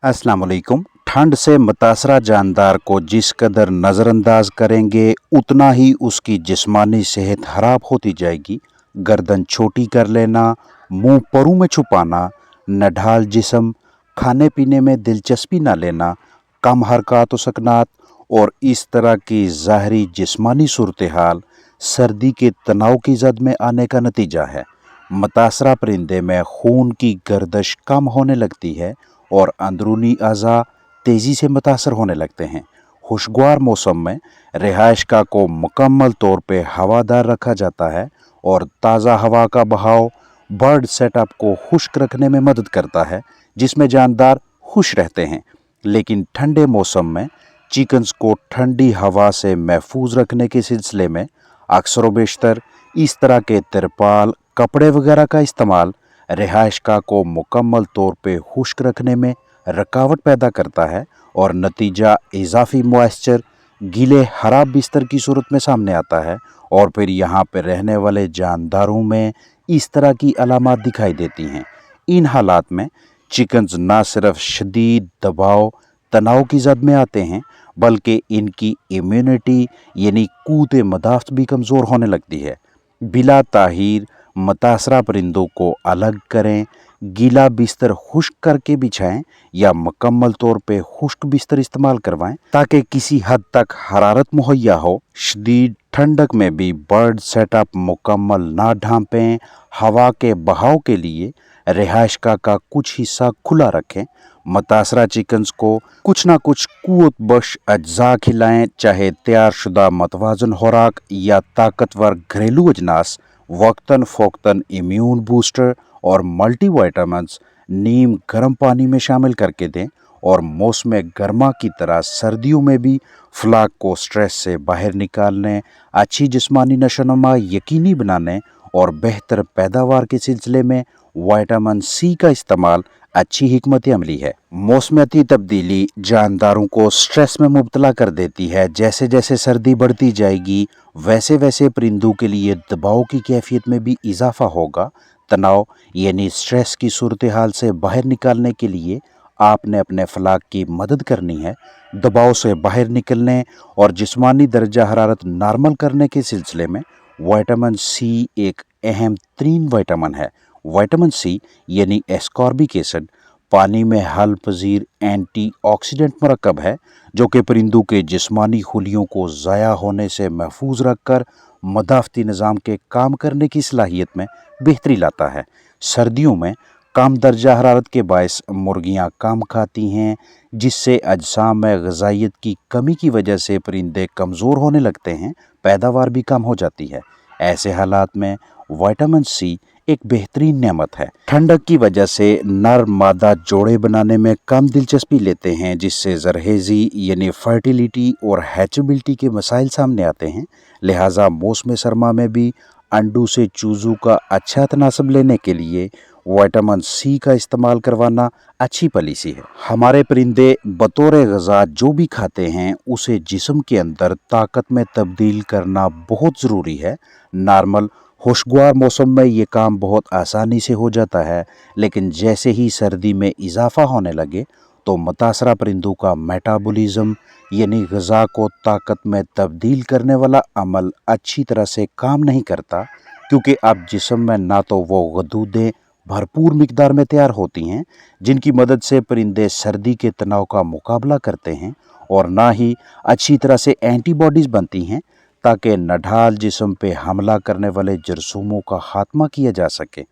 अस्सलाम वालेकुम। ठंड से मुतासरा जानदार को जिस कदर नज़रअंदाज करेंगे उतना ही उसकी जिस्मानी सेहत खराब होती जाएगी। गर्दन छोटी कर लेना, मुंह परों में छुपाना, नढाल जिस्म, खाने पीने में दिलचस्पी न लेना, कम हरकत व सकनात और इस तरह की ज़ाहरी जिस्मानी सूरत हाल सर्दी के तनाव की जद में आने का नतीजा है। मुतासरा परिंदे में खून की गर्दिश कम होने लगती है और अंदरूनी अज़ा तेज़ी से मुतासर होने लगते हैं। खुशगवार मौसम में रिहाइशगाह को मुकम्मल तौर पे हवादार रखा जाता है और ताज़ा हवा का बहाव बर्ड सेटअप को खुश्क रखने में मदद करता है, जिसमें जानदार खुश रहते हैं। लेकिन ठंडे मौसम में चिकन्स को ठंडी हवा से महफूज रखने के सिलसिले में अक्सर व बेशतर इस तरह के तिरपाल, कपड़े वगैरह का इस्तेमाल रिहाइशगाह को मुकम्मल तौर पे खुश्क रखने में रुकावट पैदा करता है और नतीजा इजाफी मॉइस्चर, गीले खराब बिस्तर की सूरत में सामने आता है और फिर यहाँ पर रहने वाले जानदारों में इस तरह की अलामात दिखाई देती हैं। इन हालात में चिकन्स न सिर्फ शदीद दबाव तनाव की जद में आते हैं बल्कि इनकी इम्यूनिटी यानी क़ुव्वत मदाफ़त भी कमज़ोर होने लगती है। बिला ताहीर मुतासरा परिंदों को अलग करें, गीला बिस्तर खुश्क करके बिछाएं या मुकम्मल तौर पे खुश्क बिस्तर इस्तेमाल करवाएं ताकि किसी हद तक हरारत मुहैया हो। शदीद ठंडक में भी बर्ड सेटअप मुकम्मल ना ढांपें। हवा के बहाव के लिए रिहाइशगाह का कुछ हिस्सा खुला रखें। मुतासरा चिकन्स को कुछ ना कुछ क़ुव्वत बख्श अज्जा खिलाएं, चाहे तैयार शुदा मतवाजन खुराक या ताकतवर घरेलू अजनास। वक्तन फ़ौक्तन इम्यून बूस्टर और मल्टीविटामिन्स नीम गर्म पानी में शामिल करके दें और मौसम गर्मा की तरह सर्दियों में भी फ्लाक को स्ट्रेस से बाहर निकालने, अच्छी जिस्मानी नशोनुमा यकीनी बनाने और बेहतर पैदावार के सिलसिले में विटामिन सी का इस्तेमाल अच्छी हिकमत अमली है। मौसमियाती तब्दीली जानदारों को स्ट्रेस में मुब्तला कर देती है। जैसे जैसे सर्दी बढ़ती जाएगी वैसे वैसे परिंदों के लिए दबाव की कैफियत में भी इजाफा होगा। तनाव यानी स्ट्रेस की सूरत हाल से बाहर निकालने के लिए आपने अपने फलाक की मदद करनी है। दबाव से बाहर निकलने और जिस्मानी दर्जा हरारत नॉर्मल करने के सिलसिले में विटामिन सी एक अहम तरीन विटामिन है। विटामिन सी यानी एस्कॉर्बिक एसिड पानी में हल पजीर एंटीऑक्सीडेंट मरकब है जो कि परिंदों के जिस्मानी खुलियों को ज़ाया होने से महफूज रखकर मदाफ़ती निज़ाम के काम करने की सलाहियत में बेहतरी लाता है। सर्दियों में कम दर्जा हरारत के बायस मुर्गियाँ कम खाती हैं, जिससे अजसाम में ग़िज़ाइयत की कमी की वजह से परिंदे कमज़ोर होने लगते हैं, पैदावार भी कम हो जाती है। ऐसे हालात में विटामिन सी एक बेहतरीन नेमत है। ठंडक की वजह से नर मादा जोड़े बनाने में कम दिलचस्पी लेते हैं, जिससे जरहेज़ी यानी फर्टिलिटी और हैचेबिलिटी के मसाइल सामने आते हैं। लिहाजा मौसम सरमा में भी अंडों से चूज़ों का अच्छा तनासब लेने के लिए विटामिन सी का इस्तेमाल करवाना अच्छी पॉलिसी है। हमारे परिंदे बतौर ग़िज़ा जो भी खाते हैं उसे जिस्म के अंदर ताकत में तब्दील करना बहुत ज़रूरी है। नॉर्मल खुशगवार मौसम में ये काम बहुत आसानी से हो जाता है, लेकिन जैसे ही सर्दी में इजाफा होने लगे तो मुतासरा परिंदों का मेटाबॉलिज्म यानी ग़िज़ा को ताकत में तब्दील करने वाला अमल अच्छी तरह से काम नहीं करता, क्योंकि अब जिस्म में ना तो वो गदूदें भरपूर मिकदार में तैयार होती हैं जिनकी मदद से परिंदे सर्दी के तनाव का मुकाबला करते हैं, और ना ही अच्छी तरह से एंटीबॉडीज़ बनती हैं ताकि नढाल जिस्म पे हमला करने वाले जरासीमों का खात्मा किया जा सके।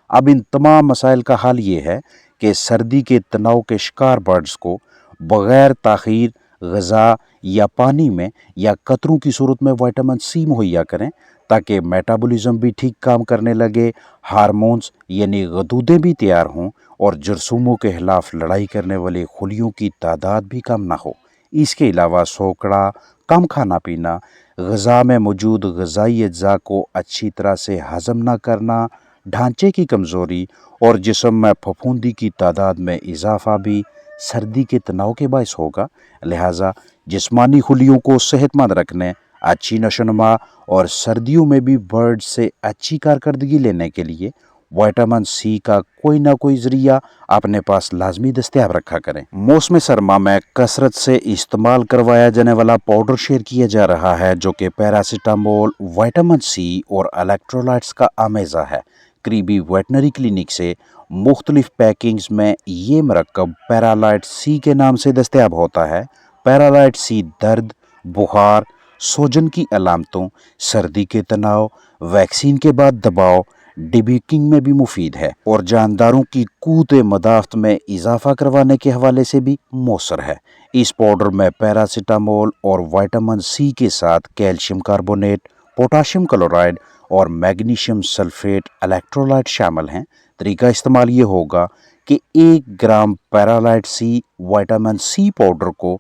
अब इन तमाम मसाइल का हल ये है कि सर्दी के तनाव के शिकार बर्ड्स को बग़ैर ताख़ीर ग़िज़ा या पानी में या कतरों की सूरत में विटामिन सी मुहैया करें ताकि मेटाबॉलिज्म भी ठीक काम करने लगे, हार्मोन्स यानी गदूदें भी तैयार हों और जरासीमों के खिलाफ लड़ाई करने वाले खुलियों की तादाद भी कम ना हो। इसके अलावा सोकड़ा, कम खाना पीना, ग़िज़ा में मौजूद ग़िज़ाई अज्जा को अच्छी तरह से हज़म न करना, ढांचे की कमज़ोरी और जिस्म में फफूंदी की तादाद में इजाफा भी सर्दी के तनाव के बायस होगा। लिहाजा जिस्मानी खुलियों को सेहतमंद रखने, अच्छी नशोनुमा और सर्दियों में भी बर्ड से अच्छी कारकर्दगी लेने के लिए विटामिन सी का कोई ना कोई जरिया अपने पास लाजमी दस्तयाब रखा करें। मौसम सरमा में कसरत से इस्तेमाल करवाया जाने वाला पाउडर शेयर किया जा रहा है, जो कि पैरासीटामोल, विटामिन सी और इलेक्ट्रोलाइट्स का आमेजा है। करीबी वेटनरी क्लिनिक से मुख्तलिफ पैकिंग्स में ये मरकब पैरालाइट सी के नाम से दस्तयाब होता है। पैरालाइट सी दर्द, बुखार, सूजन की अलामतों, सर्दी के तनाव, वैक्सीन के बाद दबाव, डिबकिंग में भी मुफीद है और जानदारों की क़ुव्वत मदाफ़त में इजाफा करवाने के हवाले से भी मौसर है। इस पाउडर में पैरासीटामोल और विटामिन सी के साथ कैल्शियम कार्बोनेट, पोटाशियम क्लोराइड और मैग्नीशियम सल्फेट इलेक्ट्रोलाइट शामिल हैं। तरीका इस्तेमाल ये होगा कि 1 ग्राम पैरालाइट सी विटामिन सी पाउडर को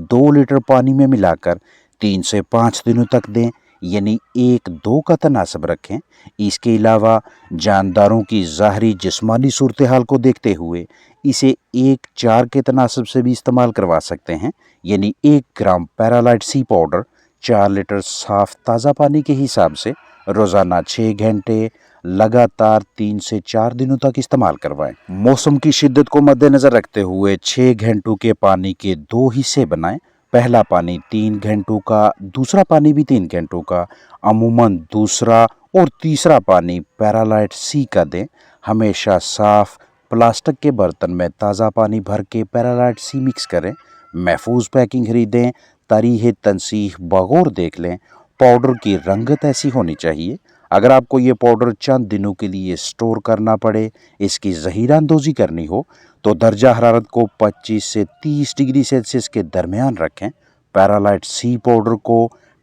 2 लीटर पानी में मिलाकर 3 से 5 दिनों तक दें, यानी 1-2 का तनासब रखें। इसके अलावा जानदारों की ज़ाहरी जिस्मानी सूरत हाल को देखते हुए इसे 1-4 के तनासब से भी इस्तेमाल करवा सकते हैं, यानी 1 ग्राम पैरालाइट सी पाउडर 4 लीटर साफ़ ताज़ा पानी के हिसाब से रोज़ाना 6 घंटे लगातार 3 से 4 दिनों तक इस्तेमाल करवाएं। मौसम की शिद्दत को मद्देनज़र रखते हुए 6 घंटों के पानी के 2 हिस्से बनाएं। पहला पानी 3 घंटों का, दूसरा पानी भी 3 घंटों का। अमूमन दूसरा और तीसरा पानी पैरालाइट सी का दें। हमेशा साफ़ प्लास्टिक के बर्तन में ताज़ा पानी भर के पैरालाइट सी मिक्स करें। महफूज पैकिंग खरीदें। तारीख़ तनसीह बगौर देख लें। पाउडर की रंगत ऐसी होनी चाहिए। अगर आपको ये पाउडर चंद दिनों के लिए स्टोर करना पड़े, इसकी ज़हीरा अंदोज़ी करनी हो, तो दर्जा हरारत को 25 से 30 डिग्री सेल्सियस के दरमियान रखें। पैरालाइट सी पाउडर को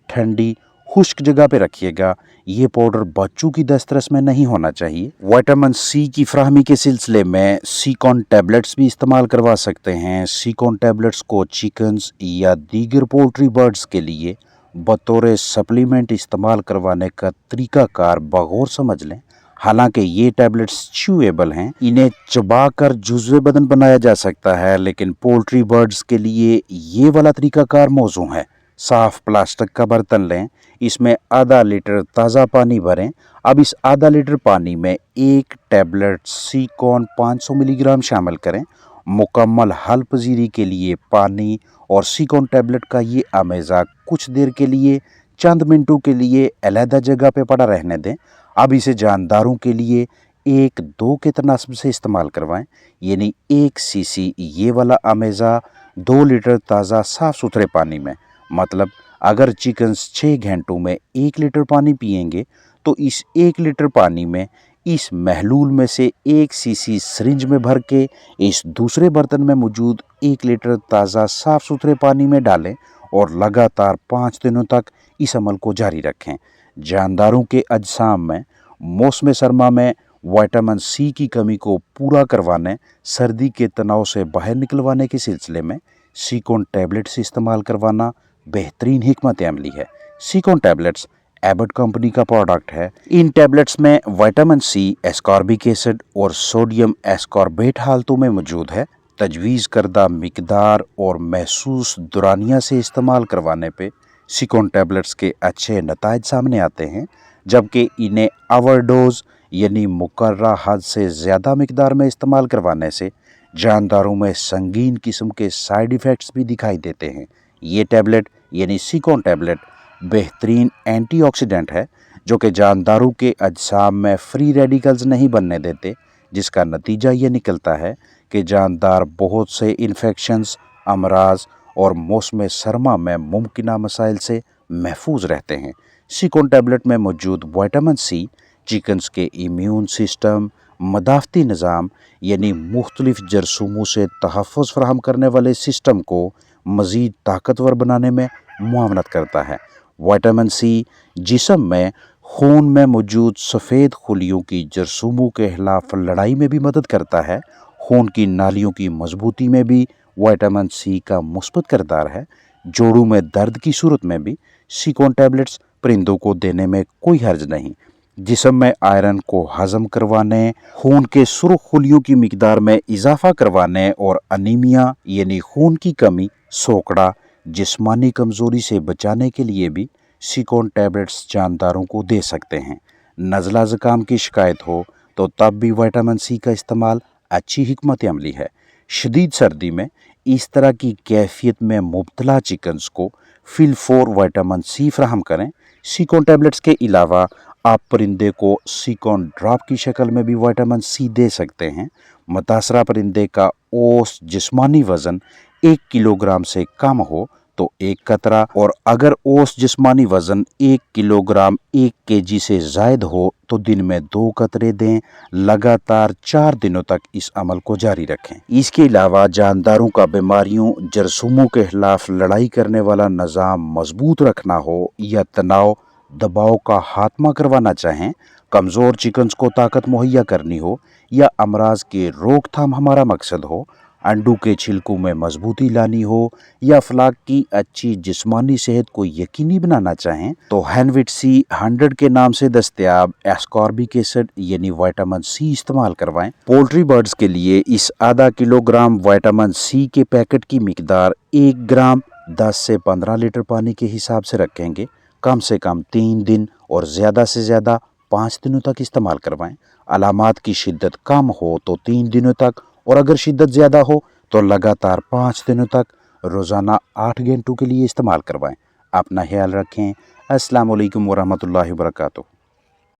ठंडी खुश्क जगह पे रखिएगा। ये पाउडर बच्चों की दस्तरस में नहीं होना चाहिए। विटामिन सी की फ्राहमी के सिलसिले में सीकॉन टैबलेट्स भी इस्तेमाल करवा सकते हैं। सीकॉन टैबलेट्स को चिकन्स या दीगर पोल्ट्री बर्ड्स के लिए बतौर सप्लीमेंट इस्तेमाल करवाने का तरीक़ाकार बगौर समझ लें। हालांकि ये टैबलेट्स च्यूएबल हैं, इन्हें चबाकर जुज़्वे बदन बनाया जा सकता है, लेकिन पोल्ट्री बर्ड्स के लिए ये वाला तरीक़ाकार मौजू है। साफ़ प्लास्टिक का बर्तन लें, इसमें आधा लीटर ताज़ा पानी भरें। अब इस आधा लीटर पानी में 1 टैबलेट सीकॉन 500 मिलीग्राम शामिल करें। मुकम्मल हल पजीरी के लिए पानी और सीकॉन टैबलेट का ये आमेज़ा कुछ देर के लिए, चंद मिनटों के लिए अलहदा जगह पे पड़ा रहने दें। अब इसे जानदारों के लिए 1-2 के तनासब से इस्तेमाल करवाएं, यानी 1 सीसी ये वाला आमेज़ा 2 लीटर ताज़ा साफ़ सुथरे पानी में। मतलब अगर चिकन्स 6 घंटों में 1 लीटर पानी पिएंगे, तो इस 1 लीटर पानी में इस महलूल में से 1 सीसी सिरिंज में भर के इस दूसरे बर्तन में मौजूद 1 लीटर ताज़ा साफ़ सुथरे पानी में डालें और लगातार 5 दिनों तक इस अमल को जारी रखें। जानदारों के अजसाम में मौसम सरमा में विटामिन सी की कमी को पूरा करवाने, सर्दी के तनाव से बाहर निकलवाने के सिलसिले में सीकॉन टैबलेट्स इस्तेमाल करवाना बेहतरीन हिकमत अमली है। सीकॉन टैबलेट्स एबट कंपनी का प्रोडक्ट है। इन टैबलेट्स में विटामिन सी, एस्कॉर्बिक एसिड और सोडियम एस्कॉर्बेट हालतों में मौजूद है। तजवीज़ करदा मिकदार और महसूस दुरानिया से इस्तेमाल करवाने पे सीकॉन टैबलेट्स के अच्छे नताइज सामने आते हैं, जबकि इन्हें ओवरडोज यानी मुकर्रा हद से ज़्यादा मिकदार में इस्तेमाल करवाने से जानदारों में संगीन किस्म के साइड इफ़ेक्ट्स भी दिखाई देते हैं। ये टैबलेट यानी सीकॉन टैबलेट बेहतरीन एंटीऑक्सीडेंट है, जो कि जानदारों के अजसाम में फ्री रेडिकल्स नहीं बनने देते, जिसका नतीजा ये निकलता है कि जानदार बहुत से इन्फेक्शंस, अमराज और मौसम सरमा में मुमकिना मसाइल से महफूज रहते हैं। सीकॉन टैबलेट में मौजूद विटामिन सी चिकन्स के इम्यून सिस्टम, मदाफ़ती निज़ाम यानी मुख्तलिफ जरसूमों से तहफ़्फ़ुज़ फराहम करने वाले सिस्टम को मज़ीद ताकतवर बनाने में मुआवनत करता है। विटामिन सी जिस्म में खून में मौजूद सफ़ेद खुलियों की जरसूमों के खिलाफ लड़ाई में भी मदद करता है। खून की नालियों की मजबूती में भी विटामिन सी का मुस्बत किरदार है। जोड़ों में दर्द की सूरत में भी सीकॉन टैबलेट्स परिंदों को देने में कोई हर्ज नहीं। जिस्म में आयरन को हज़म करवाने, खून के सुर्ख खुलियों की मिकदार में इजाफा करवाने और अनीमिया यानी खून की कमी, सोकड़ा, जिस्मानी कमज़ोरी से बचाने के लिए भी सीकॉन टैबलेट्स जानदारों को दे सकते हैं। नज़ला ज़ुकाम की शिकायत हो, तो तब भी विटामिन सी का इस्तेमाल अच्छी हिकमत अमली है। शदीद सर्दी में इस तरह की कैफियत में मुब्तला चिकन्स को फिल-4 विटामिन सी फराहम करें। सिकॉन टैबलेट्स के अलावा आप परिंदे को सिकॉन ड्रॉप की शक्ल में भी विटामिन सी दे सकते हैं। मुतासरा परिंदे का औसत जिस्मानी वज़न 1 किलोग्राम से कम हो तो 1 कतरा, और अगर औसत जिस्मानी वज़न 1 किलोग्राम 1 केजी से ज़ायद हो तो दिन में 2 कतरे दें। लगातार 4 दिनों तक इस अमल को जारी रखें। इसके अलावा जानदारों का बीमारियों जरासीमों के खिलाफ लड़ाई करने वाला निज़ाम मजबूत रखना हो या तनाव दबाव का खात्मा करवाना चाहें, कमज़ोर चिकन्स को ताकत मुहैया करनी हो या अमराज के रोकथाम हमारा मकसद हो, अंडों के छिलकों में मजबूती लानी हो या अफलाक की अच्छी जिस्मानी सेहत को यकीनी बनाना चाहें, तो हैनविट सी 100 के नाम से दस्तयाब एस्कॉर्बिक एसिड यानी विटामिन सी इस्तेमाल करवाएं। पोल्ट्री बर्ड्स के लिए इस आधा किलोग्राम विटामिन सी के पैकेट की मिकदार 1 ग्राम 10 से 15 लीटर पानी के हिसाब से रखेंगे। कम से कम 3 दिन और ज़्यादा से ज़्यादा 5 दिनों तक इस्तेमाल करवाएं। अलामात की शिद्दत कम हो तो 3 दिनों तक, और अगर शिद्दत ज़्यादा हो तो लगातार 5 दिनों तक रोज़ाना 8 घंटों के लिए इस्तेमाल करवाएं। अपना ख्याल रखें। अस्सलाम वालेकुम वरहमतुल्लाहि वबरकातुहू।